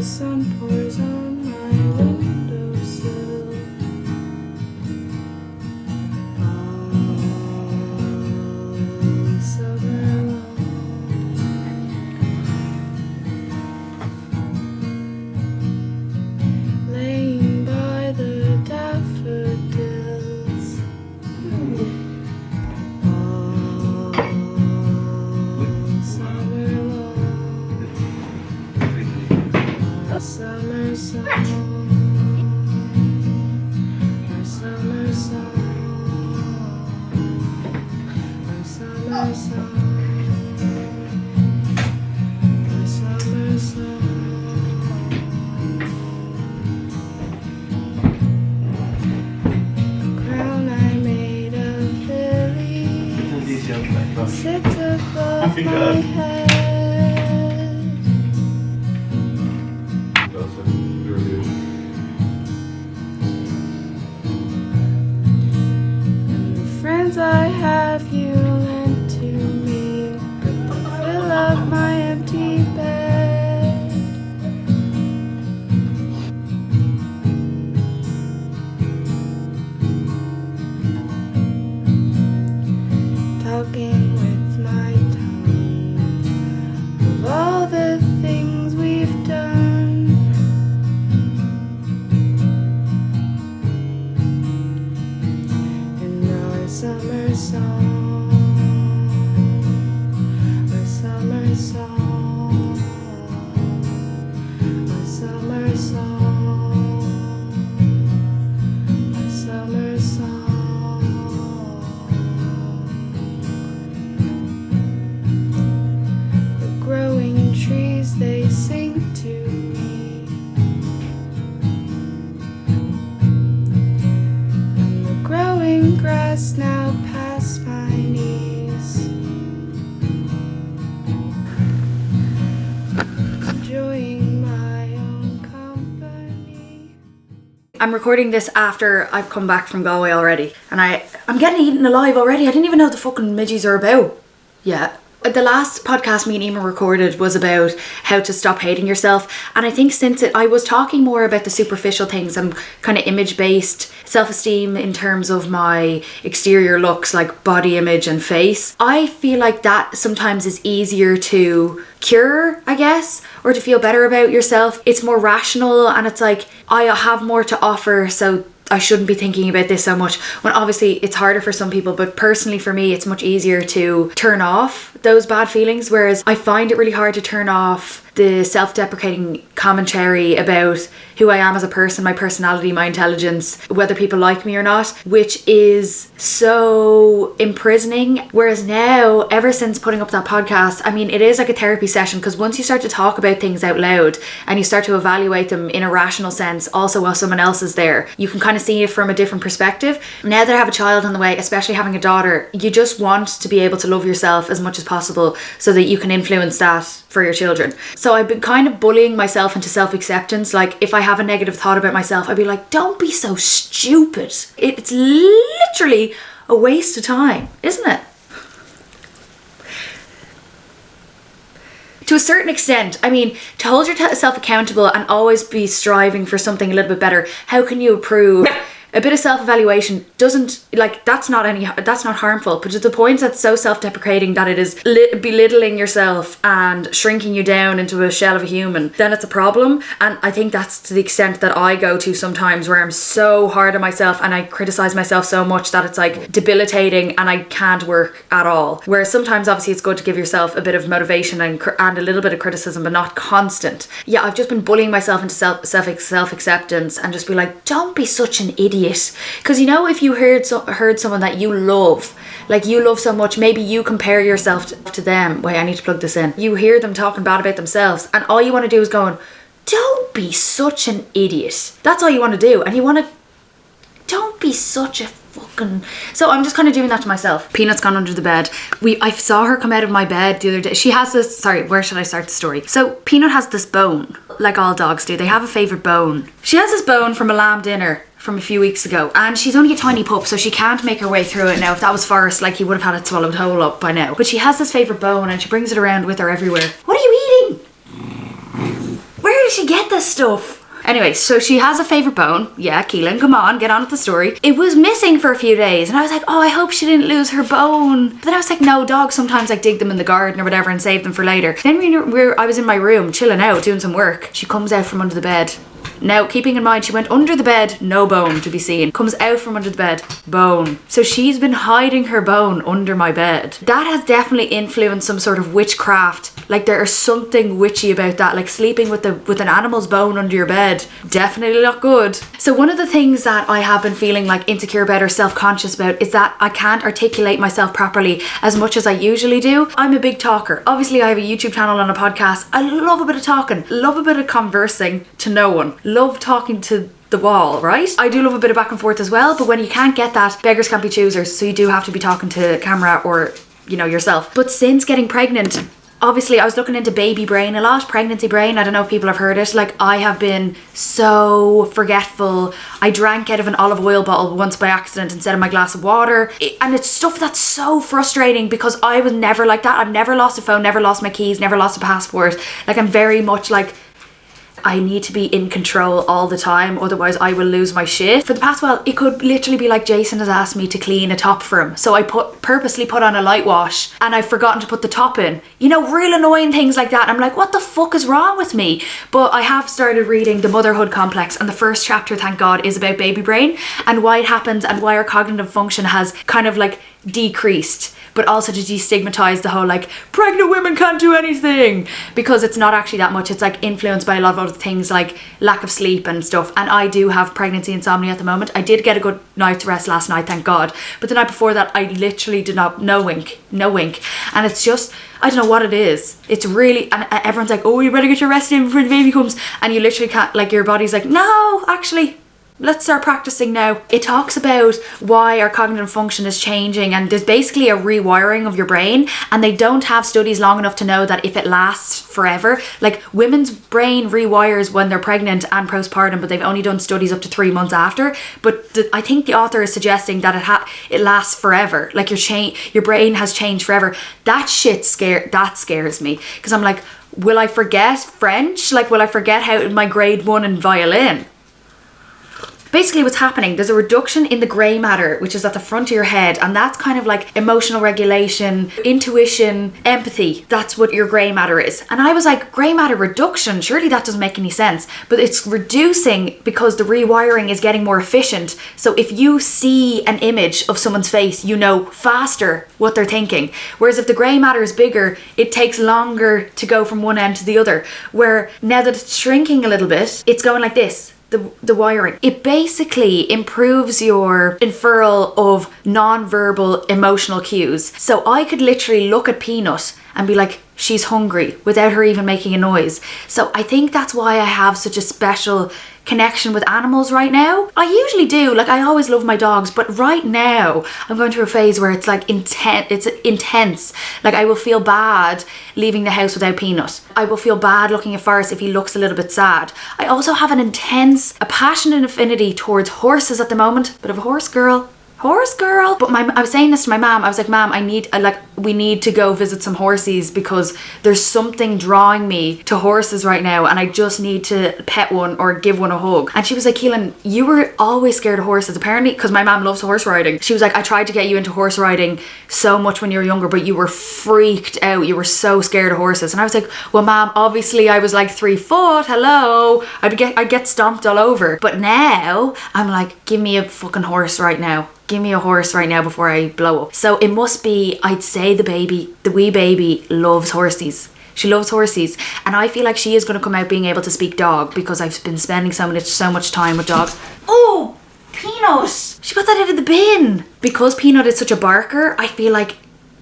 sun pours on my windowsill. All summer long. Laying by the daffodils. All summer long. A summer song, a summer song, a summer song, a summer song. A crown I made of lilies sits above my head. Friends I have you lent to me, but they fill up my empty bed. Talking with my tongue of all the things we've done. And our summer song, our summer song, our summer song, our summer song. The growing trees, they sing to me, and the growing grass now past my knees. Enjoying my own company. I'm recording this after I've come back from Galway already, and I'm getting eaten alive already. I didn't even know what the fucking midgies are about. Yeah. The last podcast me and Eamon recorded was about how to stop hating yourself, and I think since I was talking more about the superficial things and kind of image-based self-esteem in terms of my exterior looks like body image and face. I feel like that sometimes is easier to cure, I guess, or to feel better about yourself. It's more rational, and it's like I have more to offer, so I shouldn't be thinking about this so much, when obviously it's harder for some people, but personally for me it's much easier to turn off those bad feelings, whereas I find it really hard to turn off the self-deprecating commentary about who I am as a person, my personality, my intelligence, whether people like me or not, which is so imprisoning. Whereas now, ever since putting up that podcast, I mean, it is like a therapy session, because once you start to talk about things out loud and you start to evaluate them in a rational sense, also while someone else is there, you can kind of see it from a different perspective. Now that I have a child on the way, especially having a daughter, you just want to be able to love yourself as much as possible so that you can influence that for your children. So I've been kind of bullying myself into self-acceptance. Like, if I have a negative thought about myself, I'd be like, don't be so stupid. It's literally a waste of time, isn't it? To a certain extent, I mean, to hold yourself accountable and always be striving for something a little bit better, how can you improve? A bit of self-evaluation doesn't, like, that's not harmful, but to the point that's so self-deprecating that it is belittling yourself and shrinking you down into a shell of a human, then it's a problem. And I think that's to the extent that I go to sometimes, where I'm so hard on myself and I criticize myself so much that it's like debilitating and I can't work at all. Whereas sometimes obviously it's good to give yourself a bit of motivation and a little bit of criticism, but not constant. Yeah, I've just been bullying myself into self-acceptance and just be like, don't be such an idiot. Because, you know, if you heard someone that you love, like you love so much, maybe you compare yourself to them. Wait, I need to plug this in. You hear them talking bad about themselves, and all you want to do is going, don't be such an idiot. That's all you want to do. And you want to, don't be such a fucking... So I'm just kind of doing that to myself. Peanut's gone under the bed. I saw her come out of my bed the other day. She has this... Sorry, where should I start the story? So Peanut has this bone, like all dogs do. They have a favourite bone. She has this bone from a lamb dinner from a few weeks ago, and she's only a tiny pup, so she can't make her way through it now. If that was Forrest, like, he would have had it swallowed whole up by now. But she has this favourite bone and she brings it around with her everywhere. What are you eating? Where did she get this stuff. Anyway, so she has a favourite bone. Yeah, Keelan, come on, get on with the story. It was missing for a few days and I was like, oh, I hope she didn't lose her bone. But then I was like, no, dogs sometimes like dig them in the garden or whatever and save them for later. Then I was in my room chilling out, doing some work. She comes out from under the bed. Now, keeping in mind, she went under the bed, no bone to be seen. Comes out from under the bed, bone. So she's been hiding her bone under my bed. That has definitely influenced some sort of witchcraft. Like there is something witchy about that, like sleeping with an animal's bone under your bed. Definitely not good. So one of the things that I have been feeling like insecure about or self-conscious about is that I can't articulate myself properly as much as I usually do. I'm a big talker. Obviously I have a YouTube channel and a podcast. I love a bit of talking, love a bit of conversing to no one. Love talking to the wall, right? I do love a bit of back and forth as well, but when you can't get that, beggars can't be choosers, so you do have to be talking to camera or, you know, yourself. But since getting pregnant, obviously I was looking into baby brain a lot, pregnancy brain. I don't know if people have heard it. Like I have been so forgetful. I drank out of an olive oil bottle once by accident instead of my glass of water. And it's stuff that's so frustrating because I was never like that. I've never lost a phone, never lost my keys, never lost a passport. Like I'm very much like, I need to be in control all the time, otherwise I will lose my shit. For the past while, it could literally be like Jason has asked me to clean a top for him. So I purposely put on a light wash and I've forgotten to put the top in. You know, real annoying things like that. I'm like, what the fuck is wrong with me? But I have started reading The Motherhood Complex and the first chapter, thank God, is about baby brain and why it happens and why our cognitive function has kind of like decreased. But also to destigmatize the whole like pregnant women can't do anything, because it's not actually that much. It's like influenced by a lot of other things like lack of sleep and stuff. And I do have pregnancy insomnia at the moment. I did get a good night's rest last night, thank God. But the night before that, I literally did not, no wink. And it's just, I don't know what it is. It's really, and everyone's like, oh, you better get your rest in before the baby comes. And you literally can't, like your body's like, no, actually, let's start practicing now. It talks about why our cognitive function is changing and there's basically a rewiring of your brain, and they don't have studies long enough to know that if it lasts forever. Like women's brain rewires when they're pregnant and postpartum, but they've only done studies up to 3 months after. But I think the author is suggesting that it lasts forever. Like your brain has changed forever. That shit scares me, because I'm like, will I forget French? Like will I forget how my grade 1 in violin? Basically what's happening, there's a reduction in the grey matter, which is at the front of your head, and that's kind of like emotional regulation, intuition, empathy. That's what your grey matter is. And I was like, grey matter reduction? Surely that doesn't make any sense. But it's reducing because the rewiring is getting more efficient. So if you see an image of someone's face, you know faster what they're thinking. Whereas if the grey matter is bigger, it takes longer to go from one end to the other. Where now that it's shrinking a little bit, it's going like this. The wiring. It basically improves your inferral of non-verbal emotional cues. So I could literally look at Peanut and be like, she's hungry, without her even making a noise. So I think that's why I have such a special connection with animals right now. I usually do, like I always love my dogs, but right now I'm going through a phase where it's like intense. Like I will feel bad leaving the house without Peanut. I will feel bad looking at Forrest if he looks a little bit sad. I also have a passionate affinity towards horses at the moment. Bit of a horse girl. But I was saying this to my mom. I was like, Mom, we need to go visit some horses, because there's something drawing me to horses right now and I just need to pet one or give one a hug. And she was like, Keelan, you were always scared of horses, apparently, because my mom loves horse riding. She was like, I tried to get you into horse riding so much when you were younger, but you were freaked out. You were so scared of horses. And I was like, well, Mom, obviously I was like 3 foot. Hello. I'd get stomped all over. But now I'm like, give me a fucking horse right now. Give me a horse right now before I blow up. So it must be, I'd say the wee baby loves horses. She loves horses. And I feel like she is going to come out being able to speak dog, because I've been spending so much time with dogs. Oh, Peanut! She got that out of the bin. Because Peanut is such a barker, I feel like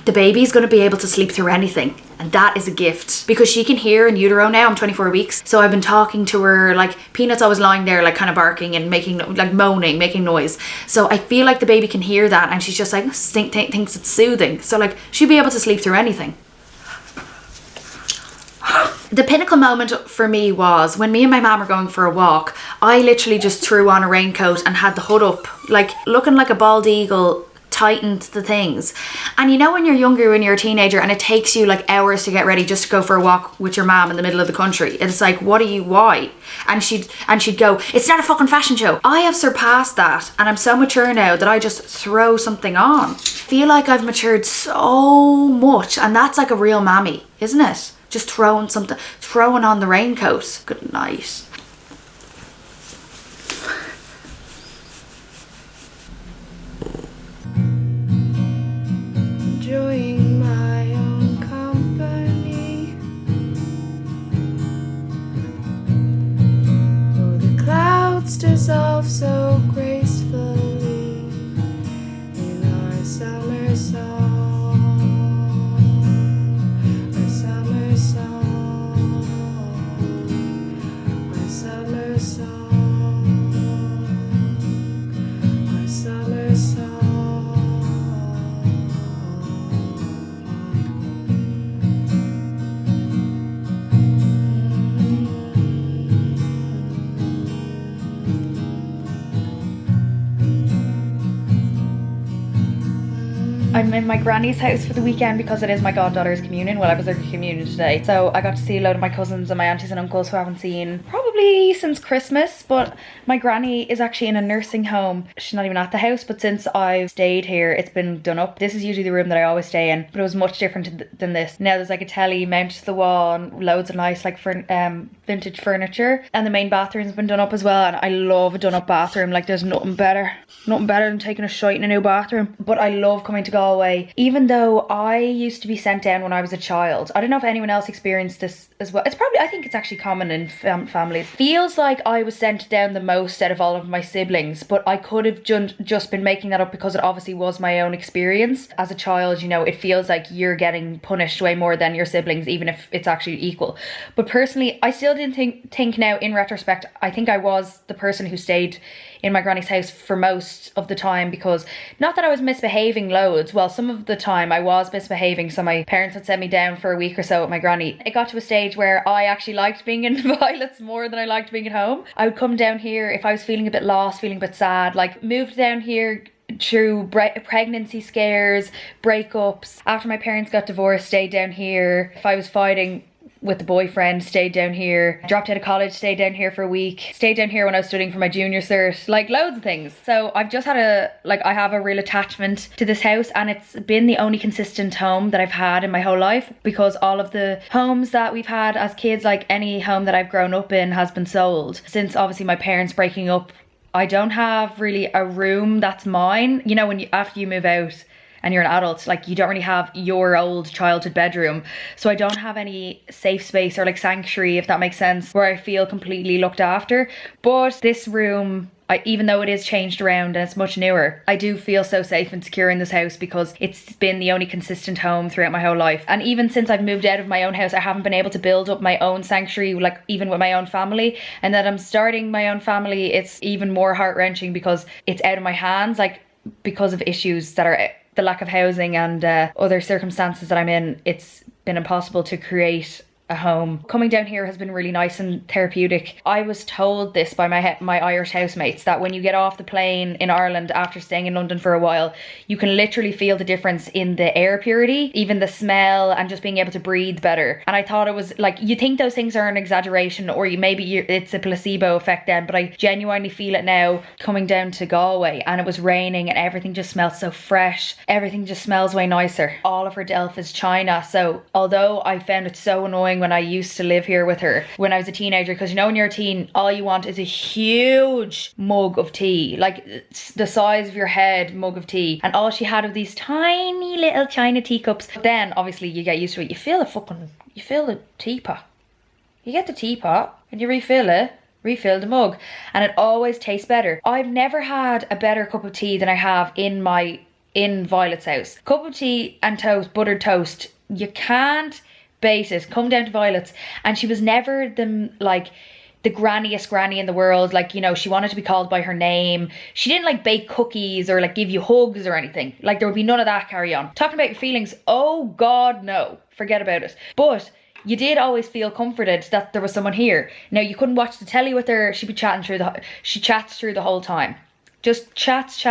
the baby's going to be able to sleep through anything. And that is a gift, because she can hear in utero now. I'm 24 weeks. So I've been talking to her, like Peanut's always lying there like kind of barking and making like moaning, making noise. So I feel like the baby can hear that, and she's just like thinks it's soothing. So like she'd be able to sleep through anything. The pinnacle moment for me was when me and my mum were going for a walk. I literally just threw on a raincoat and had the hood up, like looking like a bald eagle, tightened the things. And you know when you're younger, when you're a teenager and it takes you like hours to get ready just to go for a walk with your mom in the middle of the country, it's like, why? And she'd go, it's not a fucking fashion show. I have surpassed that, and I'm so mature now that I just throw something on. I feel like I've matured so much, and that's like a real mammy, isn't it? Just throwing on the raincoat. Good night. Enjoying my own company. Oh, the clouds dissolve so gracefully in our summer song. Our summer song. Our summer song. Our summer song. I'm in my granny's house for the weekend because it is my goddaughter's communion. Well, I was at her communion today. So I got to see a load of my cousins and my aunties and uncles who I haven't seen probably since Christmas. But my granny is actually in a nursing home. She's not even at the house, but since I've stayed here, it's been done up. This is usually the room that I always stay in, but it was much different than this. Now there's like a telly mounted to the wall and loads of nice like vintage furniture. And the main bathroom's been done up as well. And I love a done up bathroom. Like there's nothing better than taking a shite in a new bathroom. But I love coming to Galway, even though I used to be sent down when I was a child. I don't know if anyone else experienced this as well. I think it's actually common in families. Feels like I was sent down the most out of all of my siblings, but I could have just been making that up because it obviously was my own experience. As a child, you know, it feels like you're getting punished way more than your siblings, even if it's actually equal. But personally, I still didn't think now in retrospect, I think I was the person who stayed in my granny's house for most of the time, because not that I was misbehaving loads. Well, some of the time I was misbehaving, so my parents would send me down for a week or so with my granny. It got to a stage where I actually liked being in Violet's more than I liked being at home. I would come down here if I was feeling a bit lost, feeling a bit sad, like moved down here through pregnancy scares, breakups. After my parents got divorced, stayed down here. If I was fighting with the boyfriend, stayed down here. Dropped out of college, stayed down here for a week. Stayed down here when I was studying for my junior cert. Like loads of things. So I've just had I have a real attachment to this house, and it's been the only consistent home that I've had in my whole life, because all of the homes that we've had as kids, like any home that I've grown up in, has been sold. Since obviously my parents breaking up, I don't have really a room that's mine. You know, after you move out and you're an adult, like you don't really have your old childhood bedroom. So I don't have any safe space or like sanctuary, if that makes sense, where I feel completely looked after. But this room, even though it is changed around and it's much newer, I do feel so safe and secure in this house because it's been the only consistent home throughout my whole life. And even since I've moved out of my own house, I haven't been able to build up my own sanctuary, like even with my own family. And that I'm starting my own family, it's even more heart-wrenching because it's out of my hands, like because of issues that are the lack of housing and other circumstances that I'm in. It's been impossible to create a home. Coming down here has been really nice and therapeutic. I was told this by my Irish housemates, that when you get off the plane in Ireland after staying in London for a while, you can literally feel the difference in the air purity, even the smell, and just being able to breathe better. And I thought it was like, you think those things are an exaggeration, or it's a placebo effect then, but I genuinely feel it now coming down to Galway. And it was raining and everything just smelled so fresh. Everything just smells way nicer. All of her delf is china. So although I found it so annoying when I used to live here with her when I was a teenager, because you know when you're a teen, all you want is a huge mug of tea, like the size of your head mug of tea, and all she had of these tiny little china teacups. But then obviously you get used to it. You fill the teapot. You get the teapot and you refill the mug, and it always tastes better. I've never had a better cup of tea than I have in Violet's house. Cup of tea and toast, buttered toast. You can't bait it. Come down to Violet's, and she was never the granniest granny in the world. Like, you know, she wanted to be called by her name. She didn't like bake cookies or like give you hugs or anything. Like there would be none of that carry on. Talking about your feelings, oh God, no, forget about it. But you did always feel comforted that there was someone here. Now you couldn't watch the telly with her. She chats through the whole time. Just chats.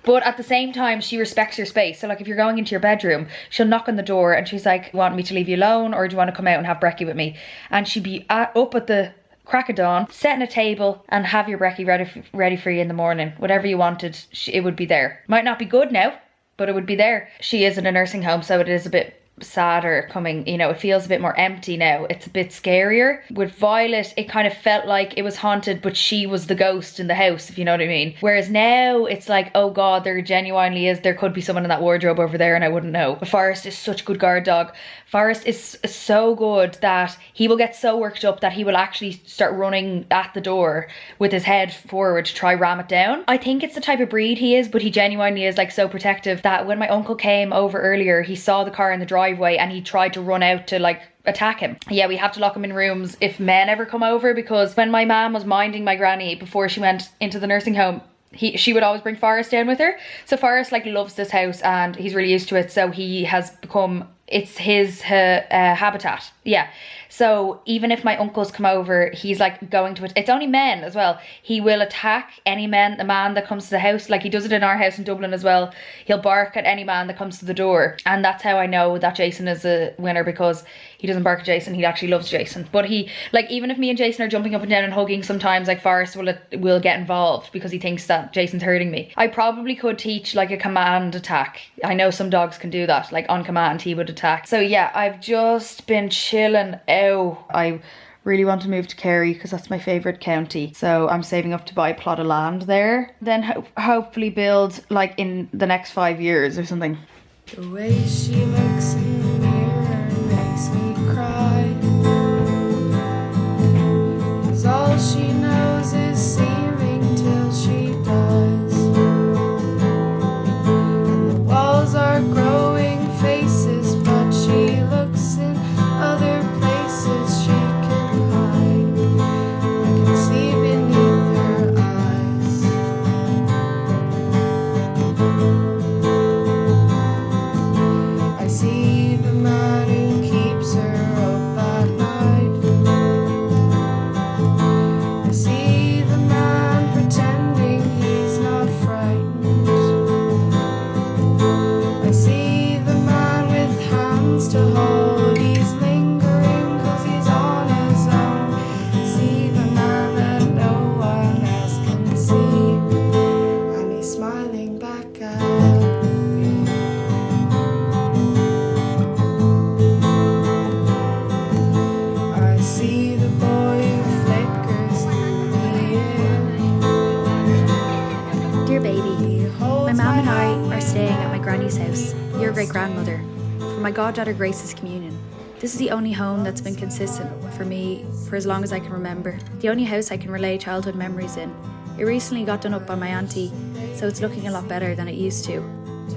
But at the same time, she respects your space. So like if you're going into your bedroom, she'll knock on the door and she's like, "You want me to leave you alone, or do you want to come out and have brekkie with me?" And she'd be up at the crack of dawn, setting a table and have your brekkie ready for you in the morning. Whatever you wanted, it would be there. Might not be good now, but it would be there. She is in a nursing home, so it is a bit sadder coming, you know, it feels a bit more empty now. It's a bit scarier. With Violet, it kind of felt like it was haunted, but she was the ghost in the house, if you know what I mean. Whereas now it's like, oh god, there genuinely is, there could be someone in that wardrobe over there and I wouldn't know. But Forrest is such a good guard dog. Forrest is so good that he will get so worked up that he will actually start running at the door with his head forward to try ram it down. I think it's the type of breed he is, but he genuinely is like so protective that when my uncle came over earlier, he saw the car in the driveway and he tried to run out to like attack him. Yeah, we have to lock him in rooms if men ever come over, because when my mum was minding my granny before she went into the nursing home, she would always bring Forrest down with her. So Forrest like loves this house and he's really used to it, so he has become, it's his habitat. Yeah. So even if my uncles come over, he's like going to it. It's only men as well. He will attack any man that comes to the house. Like he does it in our house in Dublin as well. He'll bark at any man that comes to the door. And that's how I know that Jason is a winner, because he doesn't bark at Jason. He actually loves Jason. But he, like, even if me and Jason are jumping up and down and hugging, sometimes like Forrest will get involved because he thinks that Jason's hurting me. I probably could teach like a command attack. I know some dogs can do that. Like on command, he would attack. So yeah, I've just been chilling out. I really want to move to Kerry because that's my favourite county. So I'm saving up to buy a plot of land there. Then hopefully build like in the next 5 years or something. The way she looks in the mirror makes me cry, 'cause all she knows is seeming till she dies. And the walls are growing faces, but she looks in other places she can hide. I can see beneath her eyes. I see the man who keeps her up at night. I see the man pretending he's not frightened. I see the man with hands to hold. He's lingering 'cause he's on his own. See the man that no one else can see, and he's smiling back at me. I see the boy who flickers through the air. Dear baby, my mum and I are staying at my granny's house, your great-grandmother, for my goddaughter Grace's communion. This is the only home that's been consistent for me for as long as I can remember. The only house I can relay childhood memories in. It recently got done up by my auntie, so it's looking a lot better than it used to.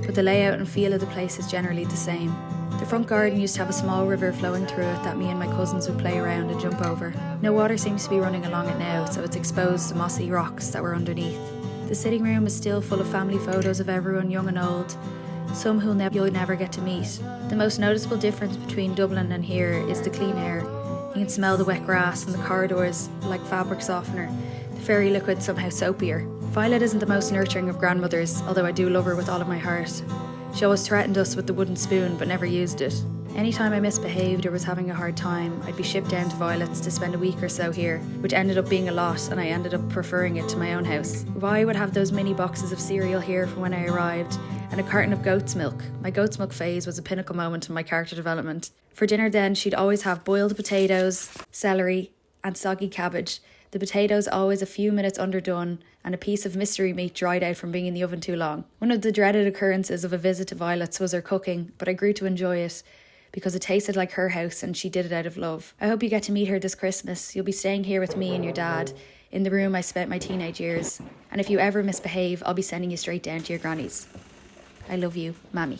But the layout and feel of the place is generally the same. The front garden used to have a small river flowing through it that me and my cousins would play around and jump over. No water seems to be running along it now, so it's exposed to mossy rocks that were underneath. The sitting room is still full of family photos of everyone young and old, some who you'll never get to meet. The most noticeable difference between Dublin and here is the clean air. You can smell the wet grass and the corridors like fabric softener, the fairy liquid somehow soapier. Violet isn't the most nurturing of grandmothers, although I do love her with all of my heart. She always threatened us with the wooden spoon but never used it. Anytime I misbehaved or was having a hard time, I'd be shipped down to Violet's to spend a week or so here, which ended up being a lot, and I ended up preferring it to my own house. Vi would have those mini boxes of cereal here for when I arrived, and a carton of goat's milk. My goat's milk phase was a pinnacle moment in my character development. For dinner then, she'd always have boiled potatoes, celery, and soggy cabbage. The potatoes always a few minutes underdone, and a piece of mystery meat dried out from being in the oven too long. One of the dreaded occurrences of a visit to Violet's was her cooking, but I grew to enjoy it, because it tasted like her house and she did it out of love. I hope you get to meet her this Christmas. You'll be staying here with me and your dad, in the room I spent my teenage years. And if you ever misbehave, I'll be sending you straight down to your granny's. I love you, Mammy.